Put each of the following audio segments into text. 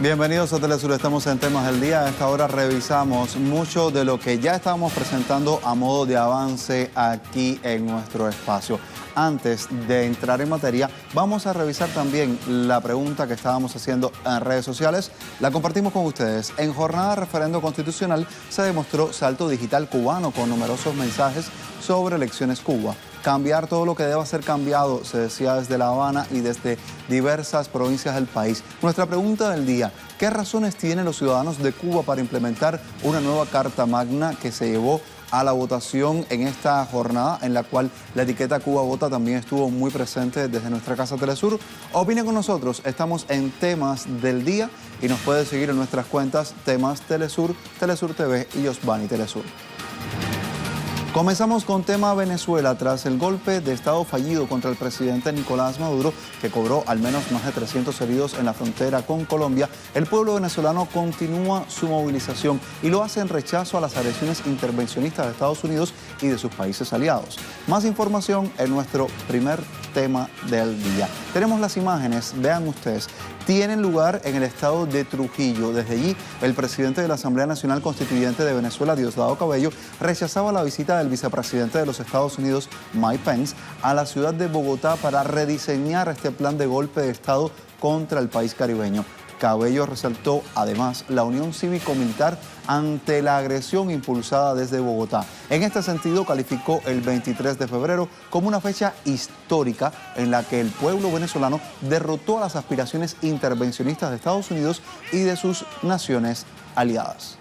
Bienvenidos a Telesur, estamos en Temas del Día. A esta hora revisamos mucho de lo que ya estábamos presentando a modo de avance aquí en nuestro espacio. Antes de entrar en materia, vamos a revisar también la pregunta que estábamos haciendo en redes sociales. La compartimos con ustedes. En jornada de referendo constitucional se demostró salto digital cubano con numerosos mensajes sobre elecciones Cuba. Cambiar todo lo que deba ser cambiado, se decía desde La Habana y desde diversas provincias del país. Nuestra pregunta del día: ¿qué razones tienen los ciudadanos de Cuba para implementar una nueva Carta Magna que se llevó a la votación en esta jornada, en la cual la etiqueta Cuba Vota también estuvo muy presente desde nuestra casa Telesur? Opine con nosotros, estamos en Temas del Día y nos puede seguir en nuestras cuentas Temas Telesur, Telesur TV y Yosvani Telesur. Comenzamos con tema Venezuela. Tras el golpe de Estado fallido contra el presidente Nicolás Maduro, que cobró al menos más de 300 heridos en la frontera con Colombia, el pueblo venezolano continúa su movilización y lo hace en rechazo a las agresiones intervencionistas de Estados Unidos y de sus países aliados. Más información en nuestro primer tema del día. Tenemos las imágenes, vean ustedes. Tienen lugar en el estado de Trujillo. Desde allí, el presidente de la Asamblea Nacional Constituyente de Venezuela, Diosdado Cabello, rechazaba la visita del vicepresidente de los Estados Unidos, Mike Pence, a la ciudad de Bogotá para rediseñar este plan de golpe de Estado contra el país caribeño. Cabello resaltó además la unión cívico-militar ante la agresión impulsada desde Bogotá. En este sentido, calificó el 23 de febrero como una fecha histórica en la que el pueblo venezolano derrotó a las aspiraciones intervencionistas de Estados Unidos y de sus naciones aliadas.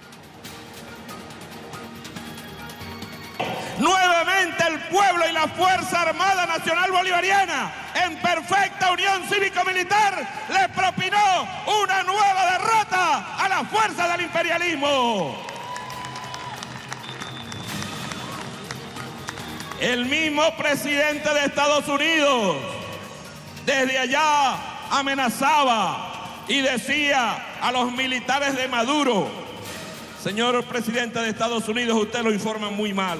Nuevamente el pueblo y la Fuerza Armada Nacional Bolivariana, en perfecta unión cívico-militar, le propinó una nueva derrota a la fuerza del imperialismo. El mismo presidente de Estados Unidos desde allá amenazaba y decía a los militares de Maduro: señor presidente de Estados Unidos, usted lo informa muy mal.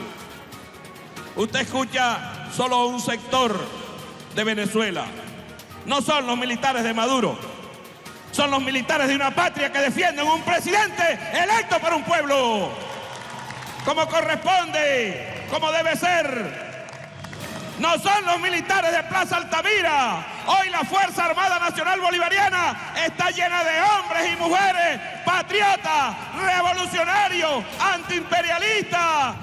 Usted escucha solo un sector de Venezuela. No son los militares de Maduro, son los militares de una patria que defienden un presidente electo por un pueblo, como corresponde, como debe ser. No son los militares de Plaza Altamira. Hoy la Fuerza Armada Nacional Bolivariana está llena de hombres y mujeres patriotas, revolucionarios, antiimperialistas.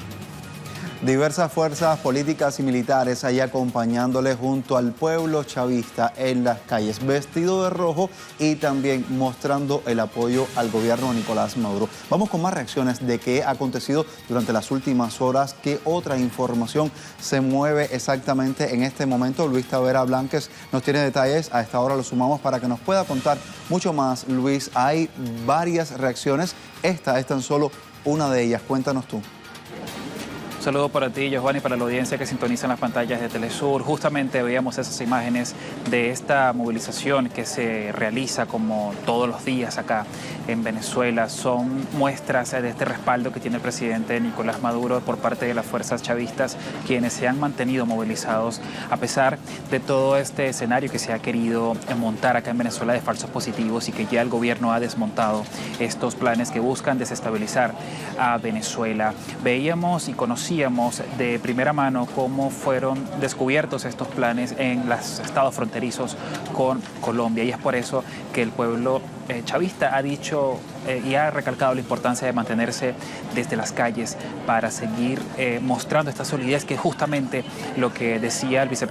Diversas fuerzas políticas y militares ahí acompañándole junto al pueblo chavista en las calles, vestido de rojo y también mostrando el apoyo al gobierno de Nicolás Maduro. Vamos con más reacciones de qué ha acontecido durante las últimas horas, qué otra información se mueve exactamente en este momento. Luis Tavera Blanques nos tiene detalles, a esta hora lo sumamos para que nos pueda contar mucho más. Luis, hay varias reacciones, esta es tan solo una de ellas, cuéntanos tú. Un saludo para ti, Yosvani, para la audiencia que sintoniza en las pantallas de Telesur. Justamente veíamos esas imágenes de esta movilización que se realiza como todos los días acá en Venezuela. Son muestras de este respaldo que tiene el presidente Nicolás Maduro por parte de las fuerzas chavistas, quienes se han mantenido movilizados a pesar de todo este escenario que se ha querido montar acá en Venezuela de falsos positivos y que ya el gobierno ha desmontado estos planes que buscan desestabilizar a Venezuela. Veíamos y conocíamos de primera mano cómo fueron descubiertos estos planes en los estados fronterizos con Colombia, y es por eso que el pueblo chavista ha dicho y ha recalcado la importancia de mantenerse desde las calles para seguir mostrando esta solidez, que es justamente lo que decía el primer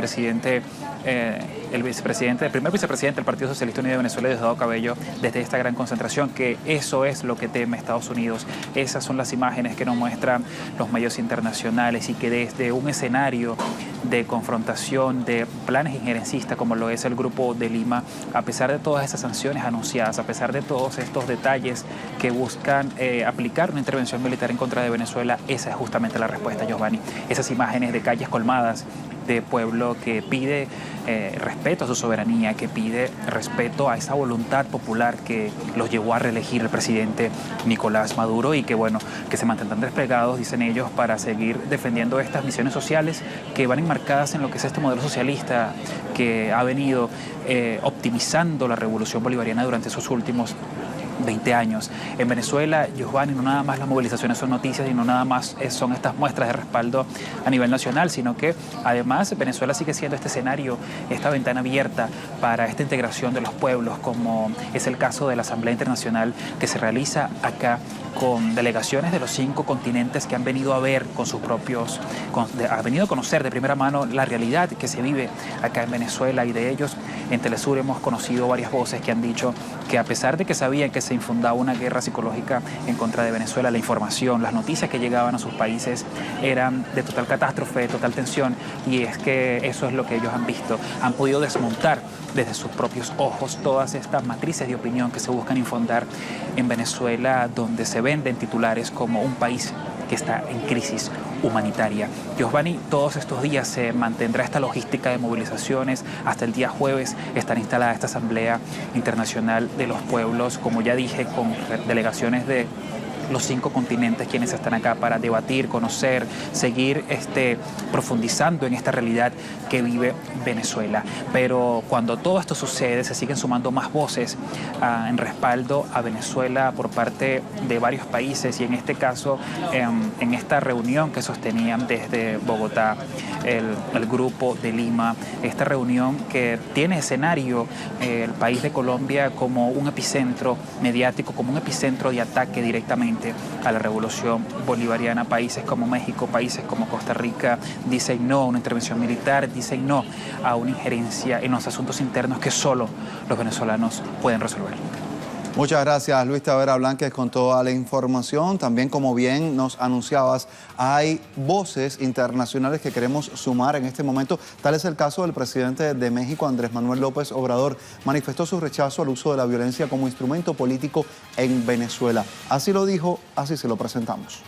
vicepresidente del Partido Socialista Unido de Venezuela, Diosdado Cabello, desde esta gran concentración, que eso es lo que teme Estados Unidos. Esas son las imágenes que nos muestran los medios internacionales, y que desde un escenario de confrontación, de planes injerencistas como lo es el Grupo de Lima, a pesar de todas esas sanciones anunciadas, a pesar de todos estos detalles que buscan aplicar una intervención militar en contra de Venezuela, esa es justamente la respuesta, Yosvani. Esas imágenes de calles colmadas de pueblo que pide respeto a su soberanía, que pide respeto a esa voluntad popular que los llevó a reelegir el presidente Nicolás Maduro y que, bueno, que se mantendrán desplegados, dicen ellos, para seguir defendiendo estas misiones sociales que van enmarcadas en lo que es este modelo socialista que ha venido optimizando la revolución bolivariana durante esos últimos 20 años. En Venezuela, Giovanni, no nada más las movilizaciones son noticias y no nada más son estas muestras de respaldo a nivel nacional, sino que además Venezuela sigue siendo este escenario, esta ventana abierta para esta integración de los pueblos, como es el caso de la Asamblea Internacional que se realiza acá con delegaciones de los 5 continentes que han venido a ver con sus propios, han venido a conocer de primera mano la realidad que se vive acá en Venezuela, y de ellos en Telesur hemos conocido varias voces que han dicho que a pesar de que sabían que se infundaba una guerra psicológica en contra de Venezuela, la información, las noticias que llegaban a sus países eran de total catástrofe, de total tensión, y es que eso es lo que ellos han visto, han podido desmontar desde sus propios ojos todas estas matrices de opinión que se buscan infundar en Venezuela, donde se venden titulares como un país que está en crisis humanitaria. Giovanni, todos estos días se mantendrá esta logística de movilizaciones. Hasta el día jueves estará instalada esta Asamblea Internacional de los Pueblos, como ya dije, con delegaciones de los 5 continentes quienes están acá para debatir, conocer, seguir profundizando en esta realidad que vive Venezuela. Pero cuando todo esto sucede, se siguen sumando más voces en respaldo a Venezuela por parte de varios países, y en este caso, en esta reunión que sostenían desde Bogotá el Grupo de Lima, esta reunión que tiene escenario el país de Colombia como un epicentro mediático, como un epicentro de ataque directamente a la revolución bolivariana. Países como México, países como Costa Rica dicen no a una intervención militar, dicen no a una injerencia en los asuntos internos que solo los venezolanos pueden resolver. Muchas gracias, Luis Tavera Blanquez, con toda la información. También, como bien nos anunciabas, hay voces internacionales que queremos sumar en este momento. Tal es el caso del presidente de México, Andrés Manuel López Obrador. Manifestó su rechazo al uso de la violencia como instrumento político en Venezuela. Así lo dijo, así se lo presentamos.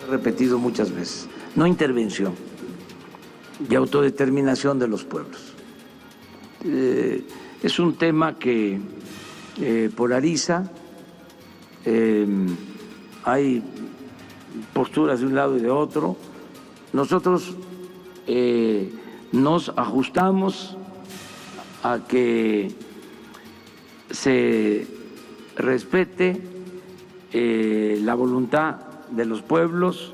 He repetido muchas veces, no intervención y autodeterminación de los pueblos. Es un tema que polariza, hay posturas de un lado y de otro. Nosotros nos ajustamos a que se respete la voluntad de los pueblos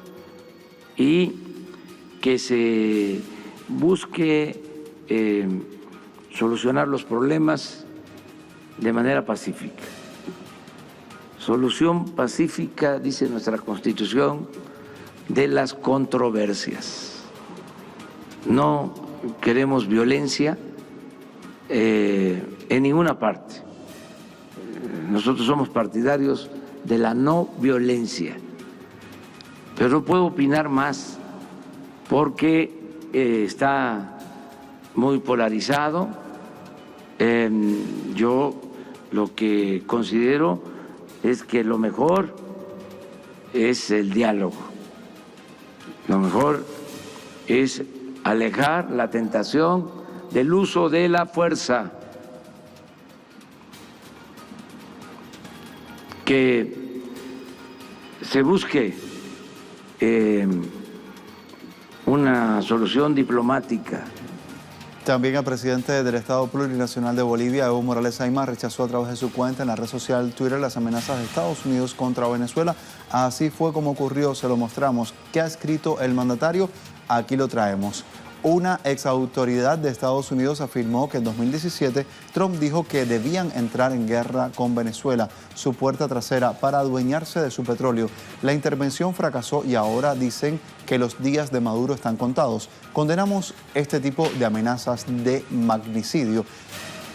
y que se busque solucionar los problemas de manera pacífica. Solución pacífica, dice nuestra Constitución, de las controversias. No queremos violencia en ninguna parte. Nosotros somos partidarios de la no violencia, pero no puedo opinar más porque está muy polarizado. Yo lo que considero es que lo mejor es el diálogo, lo mejor es alejar la tentación del uso de la fuerza, que se busque una solución diplomática. También el presidente del Estado Plurinacional de Bolivia, Evo Morales Ayma, rechazó a través de su cuenta en la red social Twitter las amenazas de Estados Unidos contra Venezuela. Así fue como ocurrió, se lo mostramos. ¿Qué ha escrito el mandatario? Aquí lo traemos. Una exautoridad de Estados Unidos afirmó que en 2017 Trump dijo que debían entrar en guerra con Venezuela, su puerta trasera, para adueñarse de su petróleo. La intervención fracasó y ahora dicen que los días de Maduro están contados. Condenamos este tipo de amenazas de magnicidio.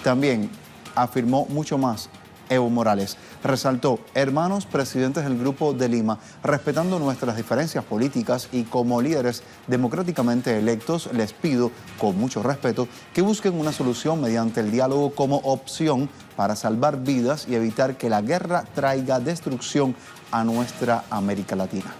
También afirmó mucho más Evo Morales. Resaltó: hermanos presidentes del Grupo de Lima, respetando nuestras diferencias políticas y como líderes democráticamente electos, les pido, con mucho respeto, que busquen una solución mediante el diálogo como opción para salvar vidas y evitar que la guerra traiga destrucción a nuestra América Latina.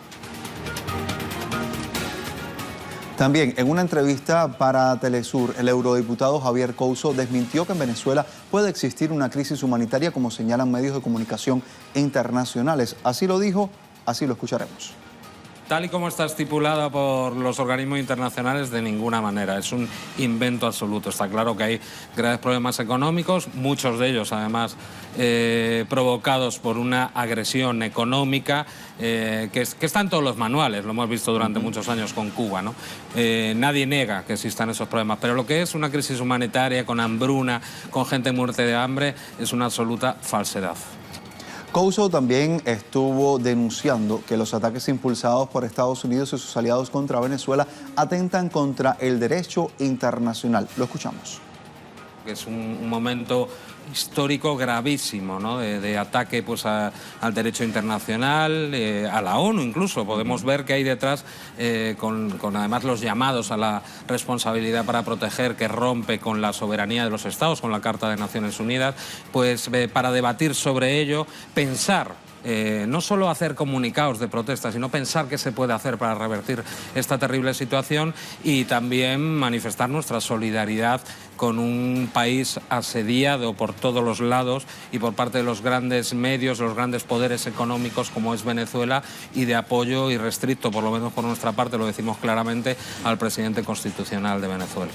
También, en una entrevista para Telesur, el eurodiputado Javier Couso desmintió que en Venezuela puede existir una crisis humanitaria, como señalan medios de comunicación internacionales. Así lo dijo, así lo escucharemos. Tal y como está estipulada por los organismos internacionales, de ninguna manera. Es un invento absoluto. Está claro que hay graves problemas económicos, muchos de ellos, además, provocados por una agresión económica que está en todos los manuales. Lo hemos visto durante muchos años con Cuba, ¿no? Nadie niega que existan esos problemas, pero lo que es una crisis humanitaria con hambruna, con gente muerta de hambre, es una absoluta falsedad. Couso también estuvo denunciando que los ataques impulsados por Estados Unidos y sus aliados contra Venezuela atentan contra el derecho internacional. Lo escuchamos. Es un momento histórico gravísimo, ¿no? de ataque pues, al derecho internacional, a la ONU incluso. Podemos ver que hay detrás, con además los llamados a la responsabilidad para proteger, que rompe con la soberanía de los Estados, con la Carta de Naciones Unidas, pues para debatir sobre ello, pensar. No solo hacer comunicados de protesta, sino pensar qué se puede hacer para revertir esta terrible situación y también manifestar nuestra solidaridad con un país asediado por todos los lados y por parte de los grandes medios, los grandes poderes económicos como es Venezuela, y de apoyo irrestricto, por lo menos por nuestra parte, lo decimos claramente, al presidente constitucional de Venezuela.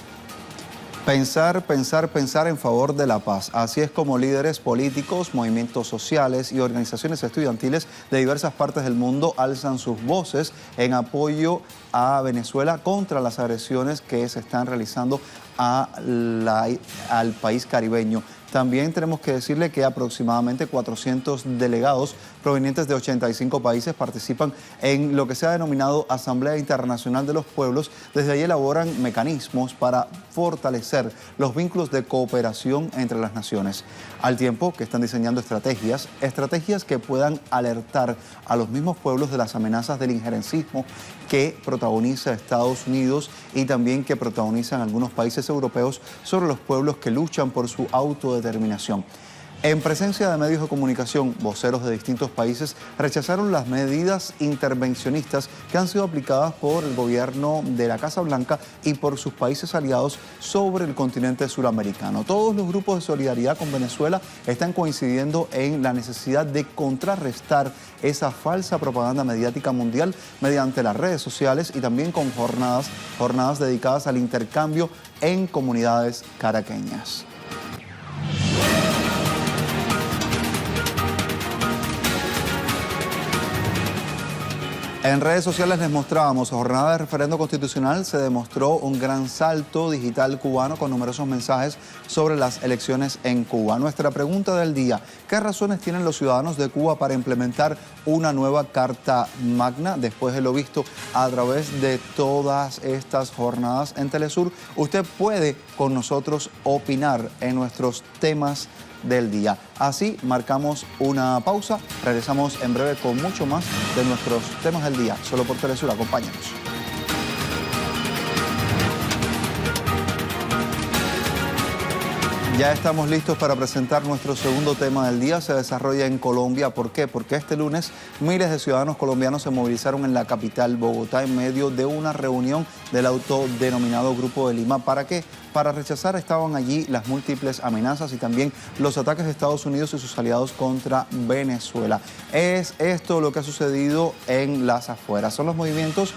Pensar, pensar, pensar en favor de la paz. Así es como líderes políticos, movimientos sociales y organizaciones estudiantiles de diversas partes del mundo alzan sus voces en apoyo a Venezuela contra las agresiones que se están realizando al país caribeño. También tenemos que decirle que aproximadamente 400 delegados provenientes de 85 países participan en lo que se ha denominado Asamblea Internacional de los Pueblos. Desde allí elaboran mecanismos para fortalecer los vínculos de cooperación entre las naciones, al tiempo que están diseñando estrategias que puedan alertar a los mismos pueblos de las amenazas del injerencismo que protagoniza Estados Unidos y también que protagonizan algunos países europeos sobre los pueblos que luchan por su autodeterminación. En presencia de medios de comunicación, voceros de distintos países rechazaron las medidas intervencionistas que han sido aplicadas por el gobierno de la Casa Blanca y por sus países aliados sobre el continente suramericano. Todos los grupos de solidaridad con Venezuela están coincidiendo en la necesidad de contrarrestar esa falsa propaganda mediática mundial mediante las redes sociales y también con jornadas dedicadas al intercambio en comunidades caraqueñas. En redes sociales les mostrábamos, jornada de referendo constitucional, se demostró un gran salto digital cubano con numerosos mensajes sobre las elecciones en Cuba. Nuestra pregunta del día, ¿qué razones tienen los ciudadanos de Cuba para implementar una nueva Carta Magna? Después de lo visto a través de todas estas jornadas en Telesur, usted puede con nosotros opinar en nuestros temas del día. Así marcamos una pausa, regresamos en breve con mucho más de nuestros temas del día, solo por Telesur. Acompáñanos. Ya estamos listos para presentar nuestro segundo tema del día. Se desarrolla en Colombia. ¿Por qué? Porque este lunes miles de ciudadanos colombianos se movilizaron en la capital, Bogotá, en medio de una reunión del autodenominado Grupo de Lima. ¿Para qué? Para rechazar estaban allí las múltiples amenazas y también los ataques de Estados Unidos y sus aliados contra Venezuela. Es esto lo que ha sucedido en las afueras. Son los movimientos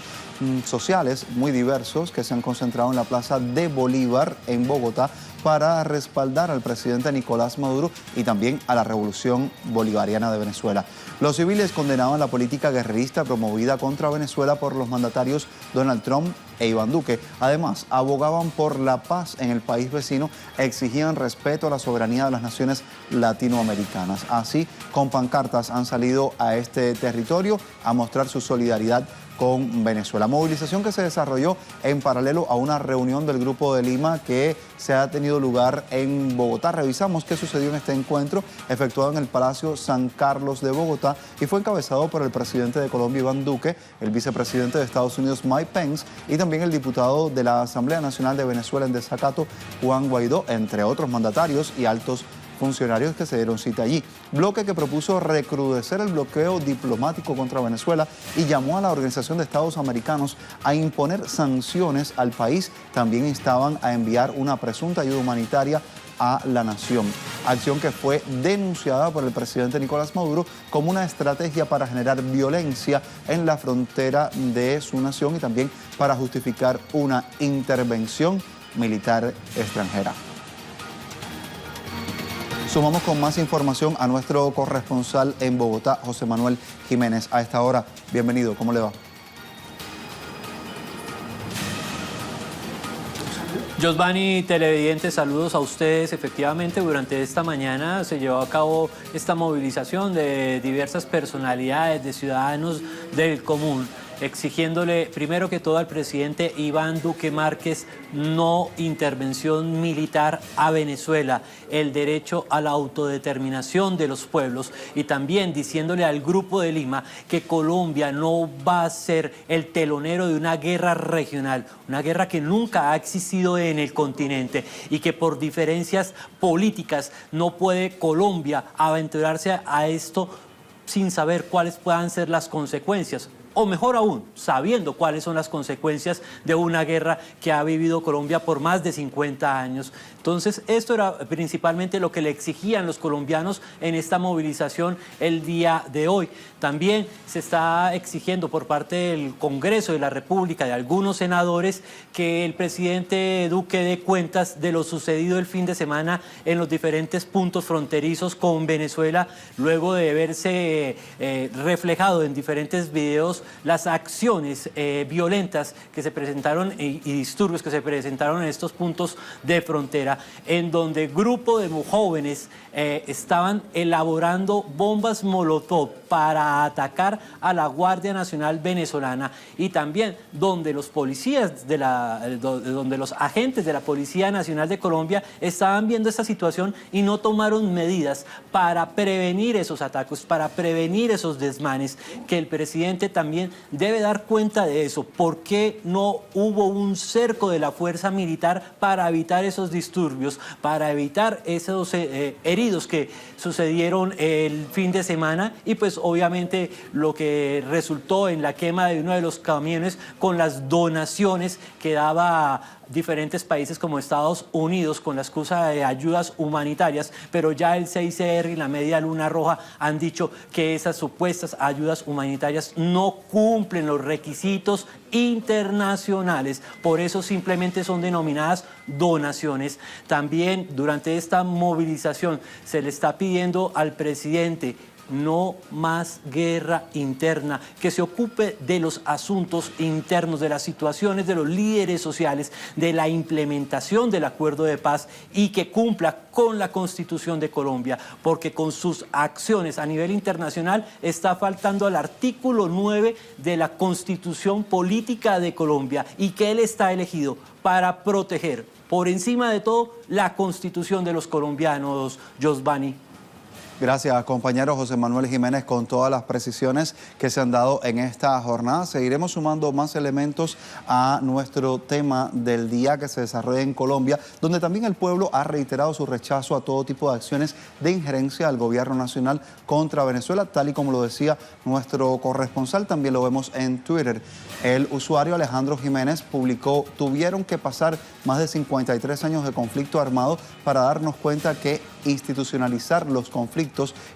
sociales muy diversos que se han concentrado en la Plaza de Bolívar en Bogotá para respaldar al presidente Nicolás Maduro y también a la Revolución Bolivariana de Venezuela. Los civiles condenaban la política guerrerista promovida contra Venezuela por los mandatarios Donald Trump e Iván Duque. Además, abogaban por la paz en el país vecino, exigían respeto a la soberanía de las naciones latinoamericanas. Así, con pancartas han salido a este territorio a mostrar su solidaridad con Venezuela. Movilización que se desarrolló en paralelo a una reunión del Grupo de Lima que se ha tenido lugar en Bogotá. Revisamos qué sucedió en este encuentro efectuado en el Palacio San Carlos de Bogotá y fue encabezado por el presidente de Colombia, Iván Duque, el vicepresidente de Estados Unidos, Mike Pence, y también el diputado de la Asamblea Nacional de Venezuela en desacato, Juan Guaidó, entre otros mandatarios y altos funcionarios que se dieron cita allí. Bloque que propuso recrudecer el bloqueo diplomático contra Venezuela y llamó a la Organización de Estados Americanos a imponer sanciones al país. También instaban a enviar una presunta ayuda humanitaria a la nación. Acción que fue denunciada por el presidente Nicolás Maduro como una estrategia para generar violencia en la frontera de su nación y también para justificar una intervención militar extranjera. Sumamos con más información a nuestro corresponsal en Bogotá, José Manuel Jiménez. A esta hora, bienvenido, ¿cómo le va? Josvani, televidentes, saludos a ustedes. Efectivamente, durante esta mañana se llevó a cabo esta movilización de diversas personalidades, de ciudadanos del común, exigiéndole primero que todo al presidente Iván Duque Márquez no intervención militar a Venezuela, el derecho a la autodeterminación de los pueblos, y también diciéndole al Grupo de Lima que Colombia no va a ser el telonero de una guerra regional, una guerra que nunca ha existido en el continente y que por diferencias políticas no puede Colombia aventurarse a esto sin saber cuáles puedan ser las consecuencias. O mejor aún, sabiendo cuáles son las consecuencias de una guerra que ha vivido Colombia por más de 50 años. Entonces, esto era principalmente lo que le exigían los colombianos en esta movilización el día de hoy. También se está exigiendo por parte del Congreso de la República, de algunos senadores, que el presidente Duque dé cuentas de lo sucedido el fin de semana en los diferentes puntos fronterizos con Venezuela, luego de verse reflejado en diferentes videos las acciones violentas que se presentaron y disturbios que se presentaron en estos puntos de frontera, en donde grupo de jóvenes estaban elaborando bombas molotov para atacar a la Guardia Nacional venezolana, y también donde los policías donde los agentes de la Policía Nacional de Colombia estaban viendo esta situación y no tomaron medidas para prevenir esos ataques, para prevenir esos desmanes, que el presidente también debe dar cuenta de eso. ¿Por qué no hubo un cerco de la fuerza militar para evitar esos disturbios, para evitar esos heridos que sucedieron el fin de semana? Y pues obviamente lo que resultó en la quema de uno de los camiones con las donaciones que daba diferentes países como Estados Unidos con la excusa de ayudas humanitarias, pero ya el CICR y la Media Luna Roja han dicho que esas supuestas ayudas humanitarias no cumplen los requisitos internacionales, por eso simplemente son denominadas donaciones. También durante esta movilización se le está pidiendo al presidente no más guerra interna, que se ocupe de los asuntos internos, de las situaciones de los líderes sociales, de la implementación del acuerdo de paz, y que cumpla con la Constitución de Colombia, porque con sus acciones a nivel internacional está faltando al artículo 9 de la Constitución Política de Colombia, y que él está elegido para proteger por encima de todo la Constitución de los colombianos. Josvani. Gracias, compañero José Manuel Jiménez, con todas las precisiones que se han dado en esta jornada. Seguiremos sumando más elementos a nuestro tema del día que se desarrolla en Colombia, donde también el pueblo ha reiterado su rechazo a todo tipo de acciones de injerencia del gobierno nacional contra Venezuela, tal y como lo decía nuestro corresponsal. También lo vemos en Twitter. El usuario Alejandro Jiménez publicó: tuvieron que pasar más de 53 años de conflicto armado para darnos cuenta que institucionalizar los conflictos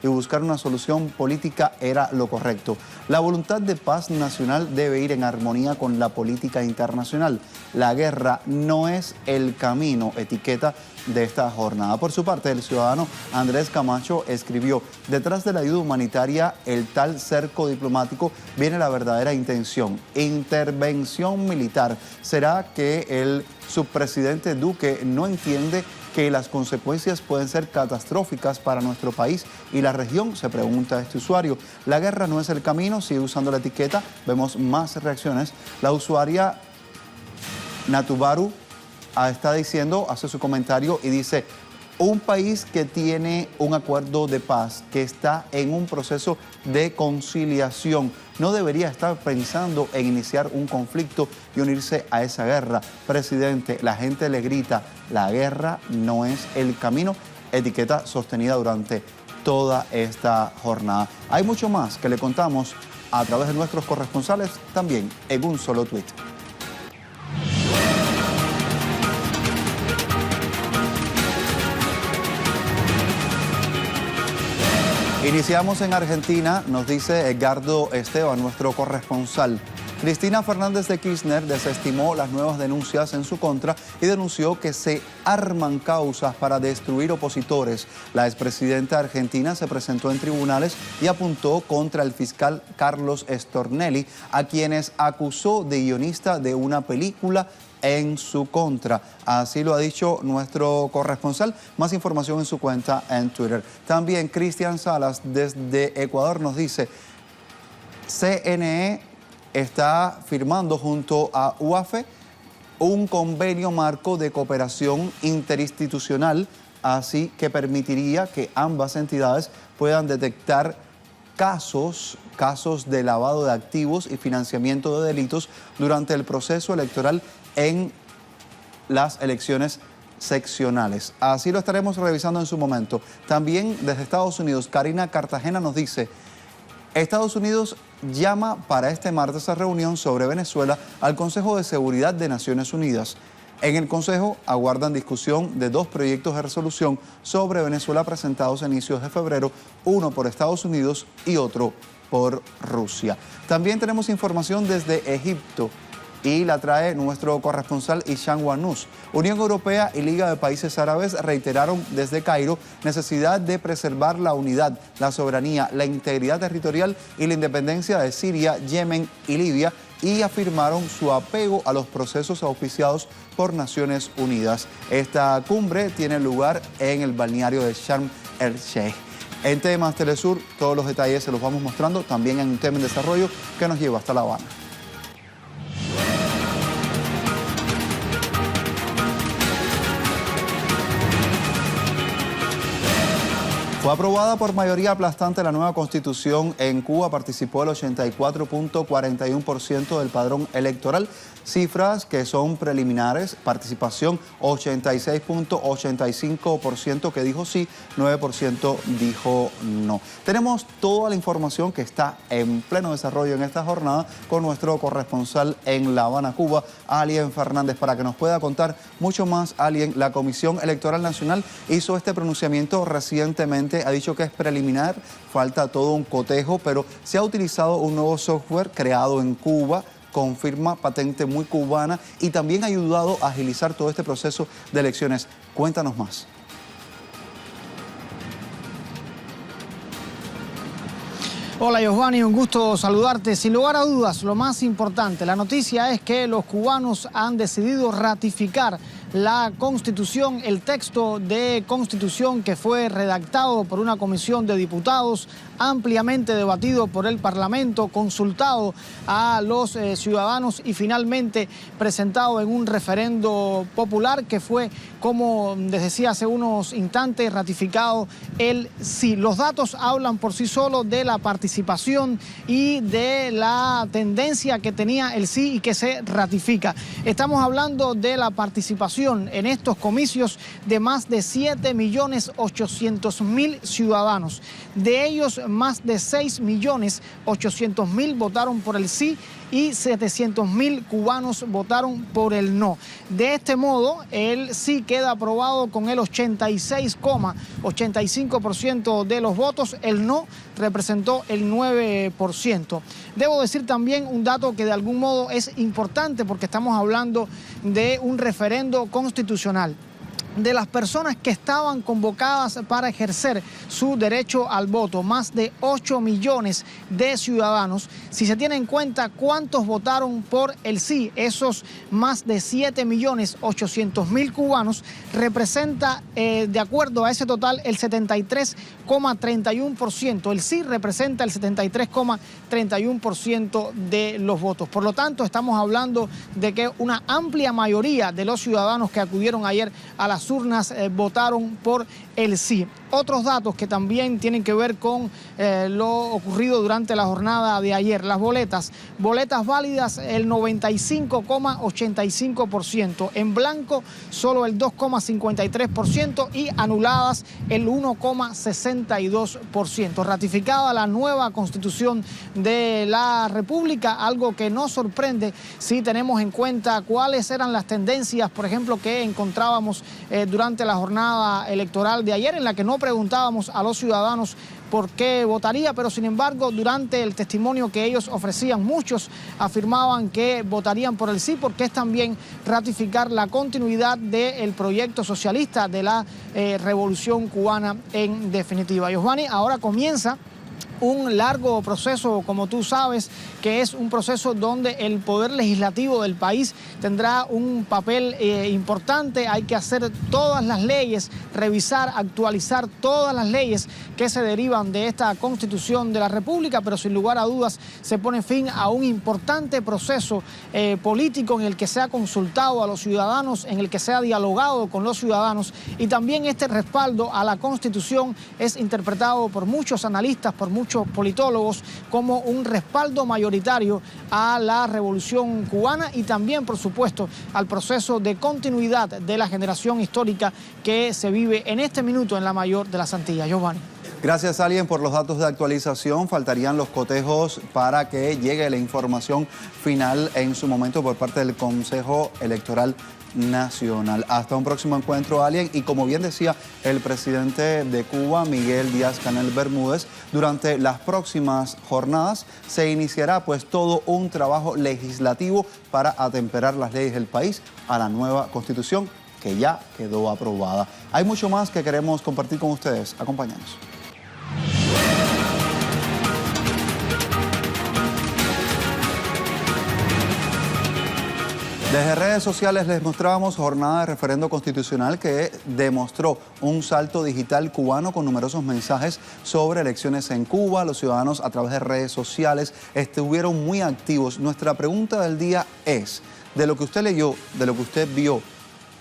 y buscar una solución política era lo correcto. La voluntad de paz nacional debe ir en armonía con la política internacional. La guerra no es el camino, etiqueta de esta jornada. Por su parte, el ciudadano Andrés Camacho escribió: detrás de la ayuda humanitaria, el tal cerco diplomático, viene la verdadera intención, intervención militar. ¿Será que el subpresidente Duque no entiende que las consecuencias pueden ser catastróficas para nuestro país y la región? Se pregunta este usuario. La guerra no es el camino, sigue usando la etiqueta. Vemos más reacciones. La usuaria Natubaru está diciendo, hace su comentario y dice: un país que tiene un acuerdo de paz, que está en un proceso de conciliación, no debería estar pensando en iniciar un conflicto y unirse a esa guerra. Presidente, la gente le grita: la guerra no es el camino. etiqueta sostenida durante toda esta jornada. Hay mucho más que le contamos a través de nuestros corresponsales, también en un solo tuit. Iniciamos en Argentina, nos dice Edgardo Esteban, nuestro corresponsal. Cristina Fernández de Kirchner desestimó las nuevas denuncias en su contra y denunció que se arman causas para destruir opositores. La expresidenta argentina se presentó en tribunales y apuntó contra el fiscal Carlos Stornelli, a quienes acusó de guionista de una película en su contra. Así lo ha dicho nuestro corresponsal. Más información en su cuenta en Twitter. También Cristian Salas desde Ecuador nos dice: CNE está firmando junto a UAFE un convenio marco de cooperación interinstitucional, así que permitiría que ambas entidades puedan detectar casos de lavado de activos y financiamiento de delitos durante el proceso electoral en las elecciones seccionales. Así lo estaremos revisando en su momento. También desde Estados Unidos, Karina Cartagena nos dice: Estados Unidos llama para este martes a reunión sobre Venezuela al Consejo de Seguridad de Naciones Unidas. En el Consejo aguardan discusión de 2 proyectos de resolución sobre Venezuela presentados a inicios de febrero, uno por Estados Unidos y otro por Rusia. También tenemos información desde Egipto y la trae nuestro corresponsal Ishan Wanous. Unión Europea y Liga de Países Árabes reiteraron desde Cairo necesidad de preservar la unidad, la soberanía, la integridad territorial y la independencia de Siria, Yemen y Libia, y afirmaron su apego a los procesos auspiciados por Naciones Unidas. Esta cumbre tiene lugar en el balneario de Sharm el Sheikh. En temas Telesur, todos los detalles se los vamos mostrando, también en un tema en desarrollo que nos lleva hasta La Habana. Fue aprobada por mayoría aplastante la nueva constitución en Cuba. Participó el 84.41% del padrón electoral. Cifras que son preliminares. Participación 86.85% que dijo sí, 9% dijo no. Tenemos toda la información que está en pleno desarrollo en esta jornada con nuestro corresponsal en La Habana, Cuba, Alien Fernández, para que nos pueda contar mucho más. Alien, la Comisión Electoral Nacional hizo este pronunciamiento recientemente. Ha dicho que es preliminar, falta todo un cotejo, pero se ha utilizado un nuevo software creado en Cuba, confirma patente muy cubana, y también ha ayudado a agilizar todo este proceso de elecciones. Cuéntanos más. Hola Giovanni, un gusto saludarte. Sin lugar a dudas, lo más importante, la noticia es que los cubanos han decidido ratificar la Constitución, el texto de Constitución que fue redactado por una comisión de diputados, ampliamente debatido por el Parlamento, consultado a los ciudadanos y finalmente presentado en un referendo popular que fue, como les decía hace unos instantes, ratificado el sí. Los datos hablan por sí solos de la participación y de la tendencia que tenía el sí y que se ratifica. Estamos hablando de la participación en estos comicios de más de 7.800.000 ciudadanos. De ellos, más de 6.800.000 votaron por el sí y 700.000 cubanos votaron por el no. De este modo, el sí queda aprobado con el 86,85% de los votos, el no representó el 9%. Debo decir también un dato que de algún modo es importante porque estamos hablando de un referendo constitucional. De las personas que estaban convocadas para ejercer su derecho al voto, más de 8 millones de ciudadanos, si se tiene en cuenta cuántos votaron por el sí, esos más de 7.800.000 cubanos, representa, de acuerdo a ese total, el 73,31%. El sí representa el 73,31% de los votos. Por lo tanto, estamos hablando de que una amplia mayoría de los ciudadanos que acudieron ayer a las urnas votaron por el sí. Otros datos que también tienen que ver con lo ocurrido durante la jornada de ayer. Las boletas válidas el 95,85%, en blanco solo el 2,53% y anuladas el 1,62%. Ratificada la nueva Constitución de la República, algo que nos sorprende si tenemos en cuenta cuáles eran las tendencias, por ejemplo, que encontrábamos durante la jornada electoral de ayer, en la que no preguntábamos a los ciudadanos por qué votaría, pero sin embargo durante el testimonio que ellos ofrecían, muchos afirmaban que votarían por el sí, porque es también ratificar la continuidad del proyecto socialista de la Revolución Cubana en definitiva. Giovanni, ahora comienza un largo proceso, como tú sabes, que es un proceso donde el poder legislativo del país tendrá un papel importante. Hay que hacer todas las leyes, revisar, actualizar todas las leyes que se derivan de esta Constitución de la República, pero sin lugar a dudas se pone fin a un importante proceso político en el que se ha consultado a los ciudadanos, en el que se ha dialogado con los ciudadanos, y también este respaldo a la Constitución es interpretado por muchos analistas, por muchos politólogos, como un respaldo mayoritario a la Revolución Cubana y también, por supuesto, al proceso de continuidad de la generación histórica que se vive en este minuto en la mayor de las Antillas. Giovanni. Gracias, Alien, por los datos de actualización. Faltarían los cotejos para que llegue la información final en su momento por parte del Consejo Electoral Nacional. Hasta un próximo encuentro, Alien. Y como bien decía el presidente de Cuba, Miguel Díaz-Canel Bermúdez, durante las próximas jornadas se iniciará pues todo un trabajo legislativo para atemperar las leyes del país a la nueva Constitución que ya quedó aprobada. Hay mucho más que queremos compartir con ustedes. Acompáñanos. Desde redes sociales les mostrábamos jornada de referendo constitucional que demostró un salto digital cubano con numerosos mensajes sobre elecciones en Cuba. Los ciudadanos a través de redes sociales estuvieron muy activos. Nuestra pregunta del día es, de lo que usted leyó, de lo que usted vio,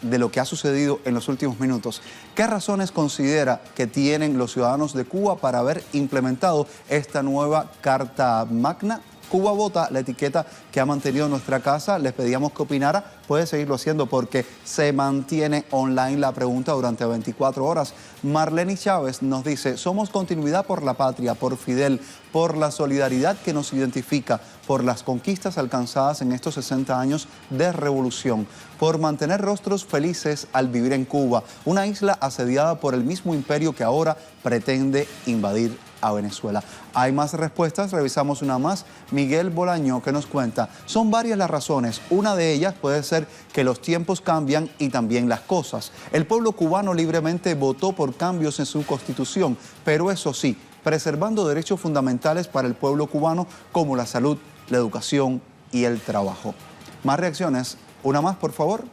de lo que ha sucedido en los últimos minutos, ¿qué razones considera que tienen los ciudadanos de Cuba para haber implementado esta nueva Carta Magna? Cuba Vota, la etiqueta que ha mantenido nuestra casa, les pedíamos que opinara, puede seguirlo haciendo porque se mantiene online la pregunta durante 24 horas. Marlene Chávez nos dice, somos continuidad por la patria, por Fidel, por la solidaridad que nos identifica, por las conquistas alcanzadas en estos 60 años de revolución, por mantener rostros felices al vivir en Cuba, una isla asediada por el mismo imperio que ahora pretende invadir a Venezuela. Hay más respuestas, revisamos una más. Miguel Bolaño, que nos cuenta, son varias las razones. Una de ellas puede ser que los tiempos cambian y también las cosas. El pueblo cubano libremente votó por cambios en su constitución, pero eso sí, preservando derechos fundamentales para el pueblo cubano como la salud, la educación y el trabajo. Más reacciones, una más por favor.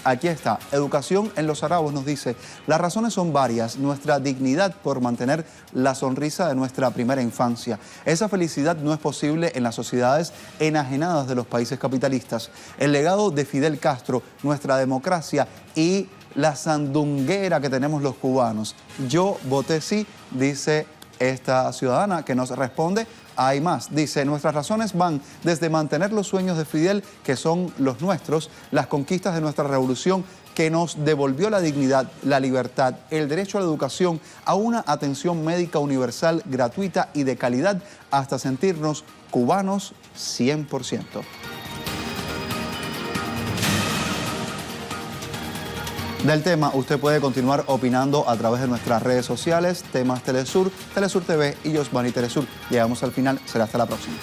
Aquí está, Educación en los Arabos nos dice, las razones son varias, nuestra dignidad por mantener la sonrisa de nuestra primera infancia. Esa felicidad no es posible en las sociedades enajenadas de los países capitalistas. El legado de Fidel Castro, nuestra democracia y la sandunguera que tenemos los cubanos. Yo voté sí, dice esta ciudadana que nos responde. Hay más, dice, nuestras razones van desde mantener los sueños de Fidel, que son los nuestros, las conquistas de nuestra revolución, que nos devolvió la dignidad, la libertad, el derecho a la educación, a una atención médica universal, gratuita y de calidad, hasta sentirnos cubanos 100%. Del tema, usted puede continuar opinando a través de nuestras redes sociales, Temas Telesur, Telesur TV y Giovanni Telesur. Llegamos al final, será hasta la próxima.